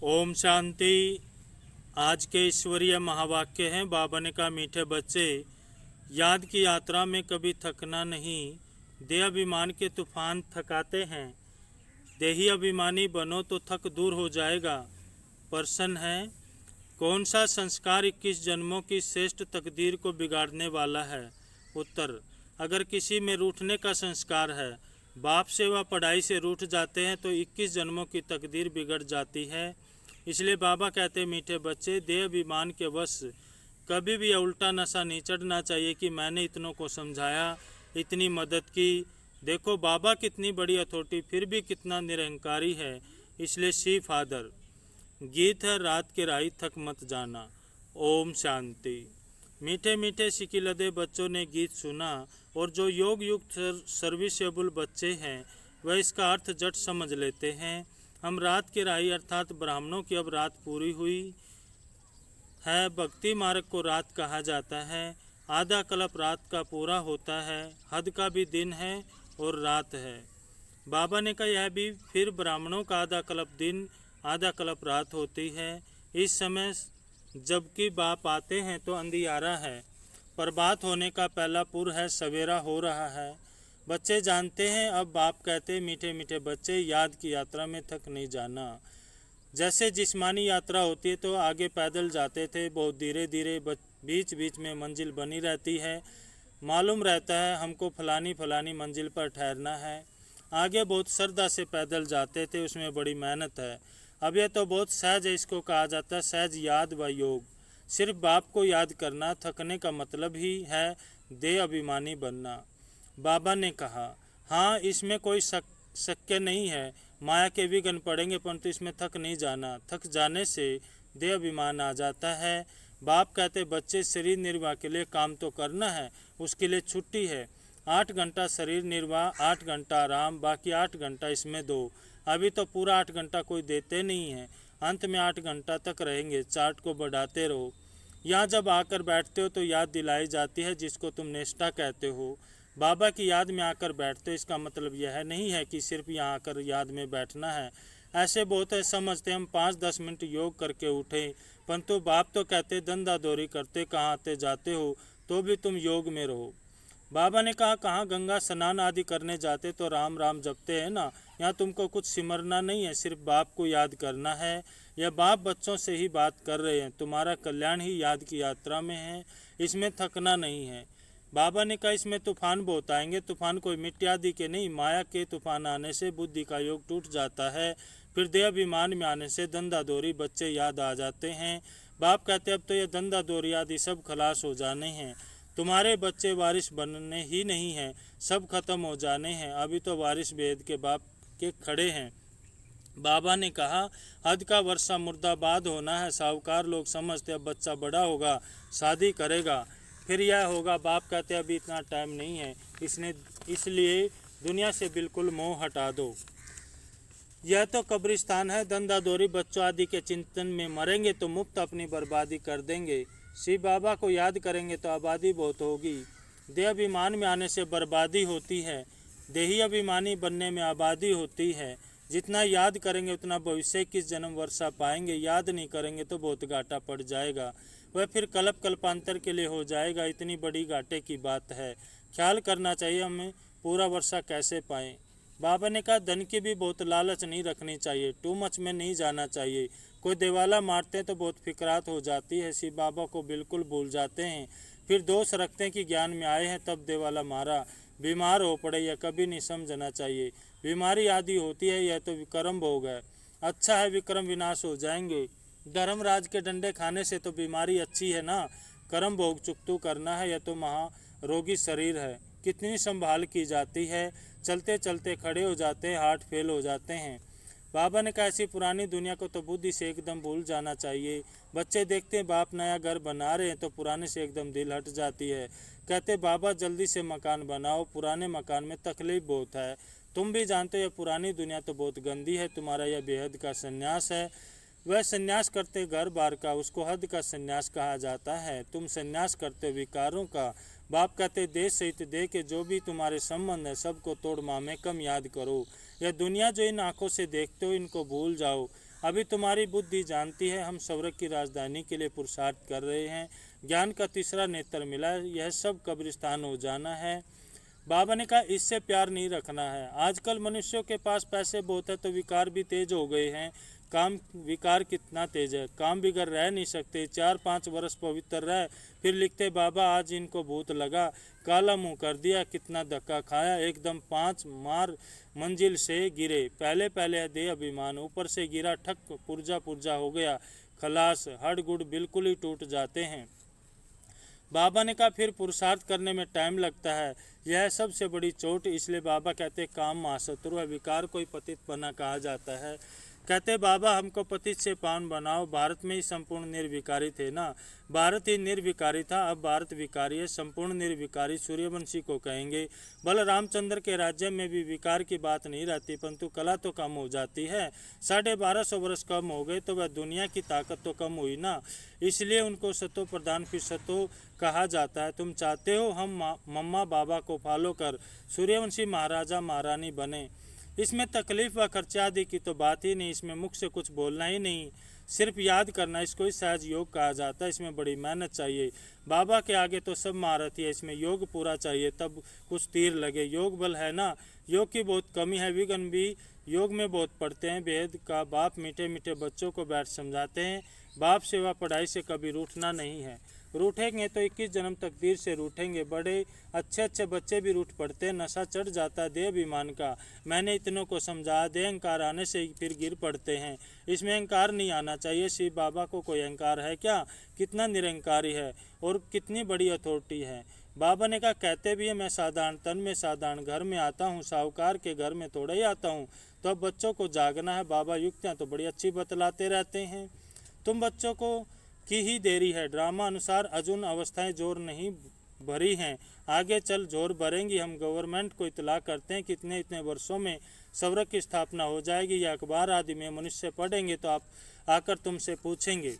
ओम शांति। आज के ईश्वरीय महावाक्य हैं। बाबा ने कहा, मीठे बच्चे, याद की यात्रा में कभी थकना नहीं। देह अभिमान के तूफान थकाते हैं। देही अभिमानी बनो तो थक दूर हो जाएगा। प्रश्न है, कौन सा संस्कार 21 जन्मों की श्रेष्ठ तकदीर को बिगाड़ने वाला है? उत्तर, अगर किसी में रूठने का संस्कार है, बाप से व पढ़ाई से रूठ जाते हैं तो 21 जन्मों की तकदीर बिगड़ जाती है। इसलिए बाबा कहते हैं, मीठे बच्चे, देह अभिमान के वश कभी भी उल्टा नशा नहीं चढ़ना चाहिए कि मैंने इतनों को समझाया, इतनी मदद की। देखो बाबा कितनी बड़ी अथॉरिटी, फिर भी कितना निरहंकारी है। इसलिए सी फादर। गीत है, रात के राही थक मत जाना। ओम शांति। मीठे मीठे सिकिलदे बच्चों ने गीत सुना और जो योग युक्त सर्विसेबल बच्चे हैं वह इसका अर्थ जट समझ लेते हैं। हम रात के राही अर्थात ब्राह्मणों की अब रात पूरी हुई है। भक्ति मार्ग को रात कहा जाता है। आधा कल्प रात का पूरा होता है। हद का भी दिन है और रात है। बाबा ने कहा, यह भी फिर ब्राह्मणों का आधा कल्प दिन, आधा कल्प रात होती है। इस समय जबकि बाप आते हैं तो अंधियारा है। प्रभात होने का पहला पुर है, सवेरा हो रहा है। बच्चे जानते हैं। अब बाप कहते, मीठे मीठे बच्चे, याद की यात्रा में थक नहीं जाना। जैसे जिस्मानी यात्रा होती है तो आगे पैदल जाते थे, बहुत धीरे धीरे, बीच बीच में मंजिल बनी रहती है। मालूम रहता है हमको फलानी फलानी मंजिल पर ठहरना है। आगे बहुत श्रद्धा से पैदल जाते थे, उसमें बड़ी मेहनत है। अब यह तो बहुत सहज है, इसको कहा जाता है सहज याद व योग। सिर्फ बाप को याद करना। थकने का मतलब ही है देह अभिमानी बनना। बाबा ने कहा, हाँ, इसमें कोई शक्य नहीं है। माया के विघ्न पड़ेंगे, परंतु इसमें थक नहीं जाना। थक जाने से देह अभिमान आ जाता है। बाप कहते, बच्चे, शरीर निर्वाह के लिए काम तो करना है, उसके लिए छुट्टी है। 8 घंटा शरीर निर्वाह, 8 घंटा आराम, बाकी 8 घंटा इसमें दो। अभी तो पूरा 8 घंटा कोई देते नहीं है। अंत में 8 घंटा तक रहेंगे। चार्ट को बढ़ाते रहो। यहाँ जब आकर बैठते हो तो याद दिलाई जाती है, जिसको तुम निष्ठा कहते हो। बाबा की याद में आकर बैठते हो, इसका मतलब यह नहीं है कि सिर्फ यहाँ आकर याद में बैठना है। ऐसे बहुत है समझते हम 5-10 मिनट योग करके उठे, परंतु बाप तो कहते धंधा दौरी करते कहाँ आते जाते हो, तो भी तुम योग में रहो। बाबा ने कहा, कहाँ गंगा स्नान आदि करने जाते तो राम राम जपते हैं ना। यहाँ तुमको कुछ सिमरना नहीं है, सिर्फ बाप को याद करना है। यह बाप बच्चों से ही बात कर रहे हैं। तुम्हारा कल्याण ही याद की यात्रा में है, इसमें थकना नहीं है। बाबा ने कहा, इसमें तूफान बहुत आएंगे। तूफान कोई मिट्टी आदि के नहीं, माया के तूफान आने से बुद्धि का योग टूट जाता है। फिर देह अभिमान में आने से धंधा दौरी बच्चे याद आ जाते हैं। बाप कहते, अब तो ये धंधा दौरी आदि सब खलास हो जाने हैं। तुम्हारे बच्चे वारिस बनने ही नहीं हैं, सब खत्म हो जाने हैं। अभी तो वारिस वेद के बाप के खड़े हैं। बाबा ने कहा, हद का वर्षा मुर्दाबाद होना है। साहूकार लोग समझते अब बच्चा बड़ा होगा, शादी करेगा, फिर यह होगा। बाप कहते अभी इतना टाइम नहीं है, इसलिए दुनिया से बिल्कुल मोह हटा दो। यह तो कब्रिस्तान है। धंधा दौरी बच्चों आदि के चिंतन में मरेंगे तो मुफ्त अपनी बर्बादी कर देंगे। शिव बाबा को याद करेंगे तो आबादी बहुत होगी। देह अभिमान में आने से बर्बादी होती है, देही अभिमानी बनने में आबादी होती है। जितना याद करेंगे उतना भविष्य किस जन्म वर्षा पाएंगे। याद नहीं करेंगे तो बहुत घाटा पड़ जाएगा, वह फिर कल्प कल्पांतर के लिए हो जाएगा। इतनी बड़ी घाटे की बात है, ख्याल करना चाहिए हमें पूरा वर्षा कैसे पाएं। बाबा ने कहा, धन की भी बहुत लालच नहीं रखनी चाहिए, टू मच में नहीं जाना चाहिए। कोई दिवाला मारते हैं तो बहुत फिक्रात हो जाती है, शिव बाबा को बिल्कुल भूल जाते हैं। फिर दोष रखते हैं कि ज्ञान में आए हैं तब दिवाला मारा। बीमार हो पड़े, यह कभी नहीं समझना चाहिए। बीमारी आदि होती है, यह तो विक्रम भोग है। अच्छा है, विक्रम विनाश हो जाएंगे। धर्मराज के डंडे खाने से तो बीमारी अच्छी है ना। कर्म भोग चुकतू करना है, यह तो महारोगी शरीर है। कितनी संभाल की जाती है, चलते चलते खड़े हो जाते हैं, हार्ट फेल हो जाते हैं। बाबा ने कहा, ऐसी पुरानी दुनिया को तो बुद्धि से एकदम भूल जाना चाहिए। बच्चे देखते हैं बाप नया घर बना रहे हैं तो पुराने से एकदम दिल हट जाती है। कहते, बाबा जल्दी से मकान बनाओ, पुराने मकान में तकलीफ बहुत है। तुम भी जानते हो यह पुरानी दुनिया तो बहुत गंदी है। तुम्हारा यह बेहद का संन्यास है। वह संन्यास करते घर बार का, उसको हद का संन्यास कहा जाता है। तुम संन्यास करते विकारों का। बाप कहते, देश सहित देह के जो भी तुम्हारे संबंध है सबको तोड़ मामे कम याद करो। यह दुनिया जो इन आंखों से देखते हो इनको भूल जाओ। अभी तुम्हारी बुद्धि जानती है हम स्वर्ग की राजधानी के लिए पुरुषार्थ कर रहे हैं। ज्ञान का तीसरा नेत्र मिला, यह सब कब्रिस्तान हो जाना है। बाबा ने कहा इससे प्यार नहीं रखना है। आजकल मनुष्यों के पास पैसे बहुत है तो विकार भी तेज हो गए हैं। काम विकार कितना तेज है, काम बिगड़ रह नहीं सकते। 4-5 वर्ष पवित्र रह, फिर लिखते बाबा आज इनको भूत लगा, काला मुंह कर दिया, कितना धक्का खाया, एकदम 5 मार मंजिल से गिरे। पहले पहले दे अभिमान, ऊपर से गिरा, ठक पुर्जा पुर्जा हो गया, खलास, हड गुड़ बिल्कुल ही टूट जाते हैं। बाबा ने कहा फिर पुरुषार्थ करने में टाइम लगता है, यह सबसे बड़ी चोट। इसलिए बाबा कहते काम महाशत्रु है, विकार को ही पतित बना कहा जाता है। कहते बाबा हमको पतित से पावन बनाओ। भारत में ही संपूर्ण निर्विकारी थे ना, भारत ही निर्विकारी था, अब भारत विकारी है। संपूर्ण निर्विकारी सूर्यवंशी को कहेंगे। बल रामचंद्र के राज्य में भी विकार की बात नहीं रहती, परंतु कला तो कम हो जाती है। 1250 वर्ष कम हो गए तो वह दुनिया की ताकत तो कम हुई ना, इसलिए उनको सतो प्रधान फिर सतो कहा जाता है। तुम चाहते हो हम मम्मा बाबा को फॉलो कर सूर्यवंशी महाराजा महारानी बने। इसमें तकलीफ व खर्चा आदि की तो बात ही नहीं, इसमें मुख से कुछ बोलना ही नहीं, सिर्फ याद करना, इसको ही सहज योग कहा जाता है। इसमें बड़ी मेहनत चाहिए। बाबा के आगे तो सब महारथी है, इसमें योग पूरा चाहिए तब कुछ तीर लगे। योग बल है ना, योग की बहुत कमी है। विघ्न भी योग में बहुत पढ़ते हैं। वेद का बाप मीठे मीठे बच्चों को बैठ समझाते हैं। बाप सेवा पढ़ाई से कभी रूठना नहीं है, रूठेंगे तो 21 जन्म तकदीर से रूठेंगे। बड़े अच्छे अच्छे बच्चे भी रूठ पड़ते हैं, नशा चढ़ जाता है देह अभिमान का। मैंने इतनों को समझा, देह अहंकार आने से फिर गिर पड़ते हैं। इसमें अहंकार नहीं आना चाहिए। शिव बाबा को कोई अहंकार है क्या? कितना निरंकारी है और कितनी बड़ी अथॉरिटी है। बाबा ने कहा कहते भी है मैं साधारण तन में साधारण घर में आता हूँ, साहूकार के घर में थोड़ा ही आता हूँ। तो अब बच्चों को जागना है। बाबा युक्तियाँ तो बड़ी अच्छी बतलाते रहते हैं। तुम बच्चों को की ही देरी है, ड्रामा अनुसार अजून अवस्थाएं जोर नहीं भरी हैं, आगे चल जोर भरेंगी। हम गवर्नमेंट को इतला करते हैं कितने इतने वर्षों में स्वर्ग की स्थापना हो जाएगी। या अखबार आदि में मनुष्य पढ़ेंगे तो आप आकर तुमसे पूछेंगे।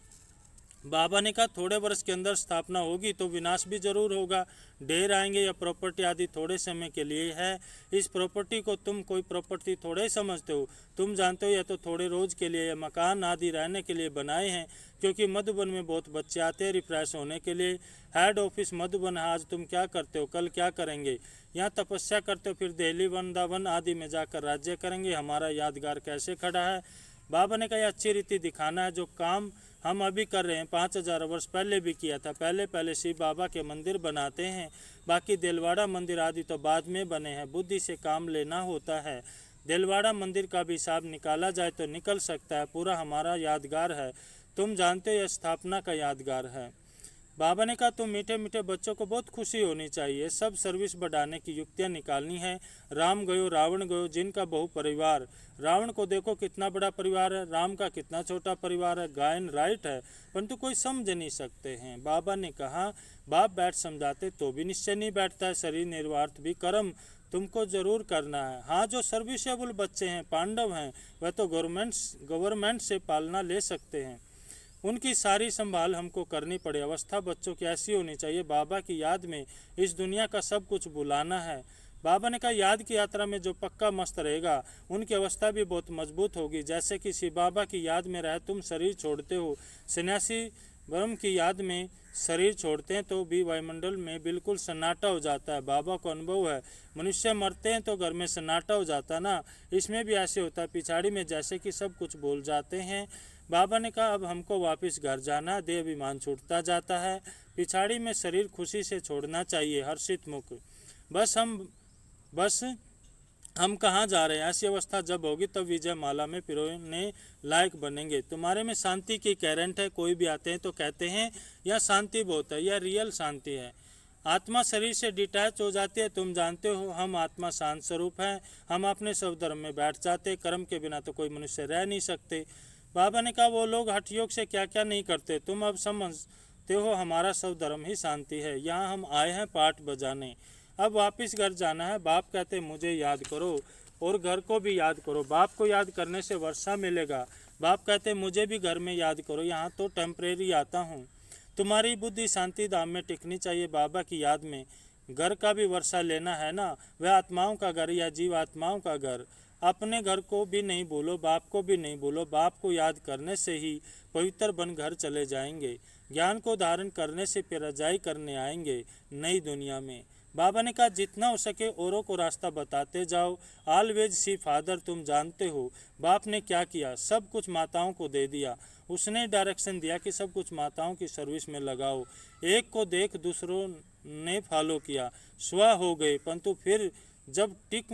बाबा ने कहा थोड़े वर्ष के अंदर स्थापना होगी तो विनाश भी जरूर होगा। ढेर आएंगे या प्रॉपर्टी आदि थोड़े समय के लिए है। इस प्रॉपर्टी को तुम कोई प्रॉपर्टी थोड़े ही समझते हो, तुम जानते हो या तो थोड़े रोज के लिए या मकान आदि रहने के लिए बनाए हैं। क्योंकि मधुबन में बहुत बच्चे आते हैं रिफ्रेश होने के लिए। हेड ऑफिस मधुबन है। आज तुम क्या करते हो, कल क्या करेंगे? यहाँ तपस्या करते हो, फिर दिल्ली वृंदावन आदि में जाकर राज्य करेंगे। हमारा यादगार कैसे खड़ा है? बाबा ने कहा अच्छी रीति दिखाना है। जो काम हम अभी कर रहे हैं 5000 वर्ष पहले भी किया था। पहले पहले शिव बाबा के मंदिर बनाते हैं, बाकी दिलवाड़ा मंदिर आदि तो बाद में बने हैं। बुद्धि से काम लेना होता है। दिलवाड़ा मंदिर का भी हिसाब निकाला जाए तो निकल सकता है। पूरा हमारा यादगार है, तुम जानते हो यह स्थापना का यादगार है। बाबा ने कहा तुम मीठे मीठे बच्चों को बहुत खुशी होनी चाहिए। सब सर्विस बढ़ाने की युक्तियां निकालनी है। राम गयो रावण गयो, जिनका बहु परिवार। रावण को देखो कितना बड़ा परिवार है, राम का कितना छोटा परिवार है। गायन राइट है परंतु कोई समझ नहीं सकते हैं। बाबा ने कहा बाप बैठ समझाते तो भी निश्चय नहीं बैठता है। शरीर निर्वार्थ भी कर्म तुमको जरूर करना है। हाँ जो सर्विसेबल बच्चे हैं, पांडव हैं, वह तो गवर्नमेंट से पालना ले सकते हैं। उनकी सारी संभाल हमको करनी पड़े। अवस्था बच्चों की ऐसी होनी चाहिए, बाबा की याद में इस दुनिया का सब कुछ भुलाना है। बाबा ने कहा याद की यात्रा में जो पक्का मस्त रहेगा उनकी अवस्था भी बहुत मजबूत होगी। जैसे कि शिव बाबा की याद में रह तुम शरीर छोड़ते हो, सन्यासी ब्रह्म की याद में शरीर छोड़ते हैं तो भी वायुमंडल में बिल्कुल सन्नाटा हो जाता है। बाबा को अनुभव है, मनुष्य मरते हैं तो घर में सन्नाटा हो जाता है ना, इसमें भी ऐसे होता है। पिछाड़ी में जैसे कि सब कुछ भूल जाते हैं। बाबा ने कहा अब हमको वापस घर जाना, देह अभिमान छूटता जाता है। पिछाड़ी में शरीर खुशी से छोड़ना चाहिए, हर्षित मुख। बस हम कहाँ जा रहे हैं? ऐसी अवस्था जब होगी तब विजय माला में पिरोने लायक बनेंगे। तुम्हारे में शांति की करंट है। कोई भी आते हैं तो कहते हैं यह शांति बहुत है, यह रियल शांति है। आत्मा शरीर से डिटैच हो जाती है। तुम जानते हो हम आत्मा शांत स्वरूप हैं। हम अपने स्वधर्म में बैठ जाते। कर्म के बिना तो कोई मनुष्य रह नहीं सकते। बाबा ने कहा वो लोग हठ योग से क्या क्या नहीं करते, तुम अब समझते हो। हमारा स्वधर्म ही शांति है। यहाँ हम आए हैं पाठ बजाने, अब वापस घर जाना है। बाप कहते मुझे याद करो और घर को भी याद करो। बाप को याद करने से वर्षा मिलेगा। बाप कहते मुझे भी घर में याद करो, यहाँ तो टेम्परेरी आता हूँ। तुम्हारी बुद्धि शांति धाम में टिकनी चाहिए, बाबा की याद में। घर का भी वर्षा लेना है ना, वह आत्माओं का घर या जीव आत्माओं का घर। अपने घर को भी नहीं भूलो, बाप को भी नहीं भूलो। बाप को याद करने से ही पवित्र बन घर चले जाएंगे। ज्ञान को धारण करने से फिर रजाई करने आएंगे नई दुनिया में। बाबा ने कहा जितना हो सके औरों को रास्ता बताते जाओ। ऑलवेज सी फादर, तुम जानते हो बाप ने क्या किया, सब कुछ माताओं को दे दिया। उसने डायरेक्शन दिया कि सब कुछ माताओं की सर्विस में लगाओ। एक को देख दूसरों ने फॉलो किया, स्व हो गए, परंतु फिर जब टिक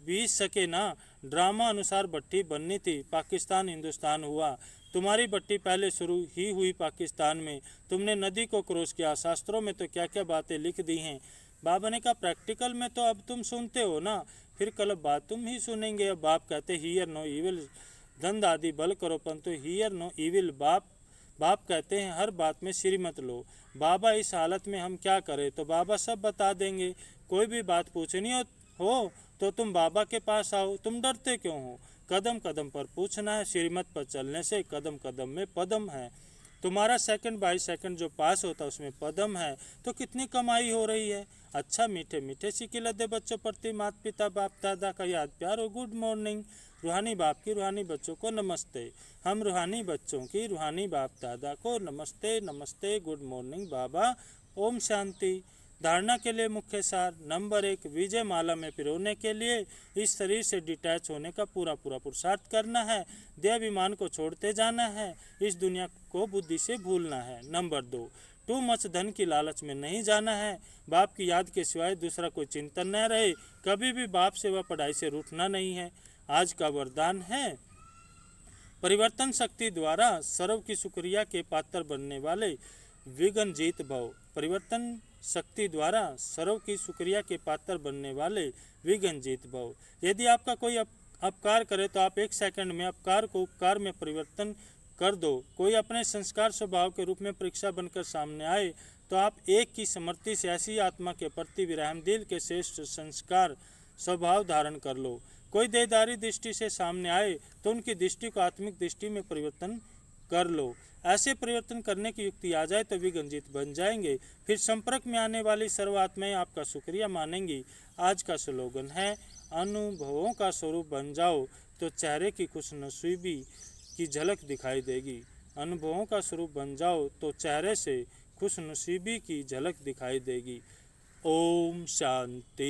भी सके ना। ड्रामा अनुसार भट्टी बननी थी, पाकिस्तान हिंदुस्तान हुआ। तुम्हारी भट्टी पहले शुरू ही हुई पाकिस्तान में। तुमने नदी को क्रॉस किया। शास्त्रों में तो क्या क्या बातें लिख दी हैं। बाबा ने कहा प्रैक्टिकल में तो अब तुम सुनते हो ना, फिर कल बात तुम ही सुनेंगे। अब बाप कहते हियर नो इविल, धंध आदि बल करो, परंतु हियर नो इविल। बाप कहते हैं हर बात में श्री मत लो। बाबा इस हालत में हम क्या करें, तो बाबा सब बता देंगे। कोई भी बात पूछनी हो तो तुम बाबा के पास आओ, तुम डरते क्यों हो। कदम कदम पर पूछना है, श्रीमत पर चलने से कदम कदम में पदम है। तुम्हारा सेकंड बाय सेकंड जो पास होता है उसमें पदम है, तो कितनी कमाई हो रही है। अच्छा मीठे मीठे सिक्के लदे बच्चों प्रति माता पिता बाप दादा का याद प्यार और गुड मॉर्निंग। रूहानी बाप की रूहानी बच्चों को नमस्ते। हम रूहानी बच्चों की रूहानी बाप दादा को नमस्ते नमस्ते, गुड मॉर्निंग बाबा, ओम शांति। धारणा के लिए मुख्य सार नंबर 1, विजय माला में पिरोने के लिए इस शरीर से डिटैच होने का पूरा पुरुषार्थ करना है। देहाभिमान को छोड़ते जाना है, इस दुनिया को बुद्धि से भूलना है। नंबर 2, टू मच धन की लालच में नहीं जाना है। बाप की याद के सिवाय दूसरा कोई चिंतन न रहे। कभी भी बाप से व पढ़ाई से रूठना नहीं है। आज का वरदान है परिवर्तन शक्ति द्वारा सर्व की शुक्रिया के पात्र बनने वाले विघ्न जीत भव। परिवर्तन शक्ति द्वारा सर्व की शुक्रिया के पात्र बनने वाले विघ्न जीत भव। यदि आपका कोई अपकार करे तो आप 1 सेकंड में अपकार को उपकार में परिवर्तन कर दो। कोई अपने संस्कार स्वभाव के रूप में परीक्षा बनकर सामने आए तो आप एक की समृद्धि से ऐसी आत्मा के प्रति विरहम दिल के श्रेष्ठ संस्कार स्वभाव धारण कर लो। कोई देहदारी दृष्टि से सामने आए तो उनकी दृष्टि को आत्मिक दृष्टि में परिवर्तन कर लो। ऐसे परिवर्तन करने की युक्ति आ जाए तो विघ्नजीत बन जाएंगे। फिर संपर्क में आने वाली सर्व आत्माएं आपका शुक्रिया मानेंगी। आज का स्लोगन है अनुभवों का स्वरूप बन जाओ तो चेहरे की खुशनसीबी की झलक दिखाई देगी। अनुभवों का स्वरूप बन जाओ तो चेहरे से खुशनसीबी की झलक दिखाई देगी। ओम शांति।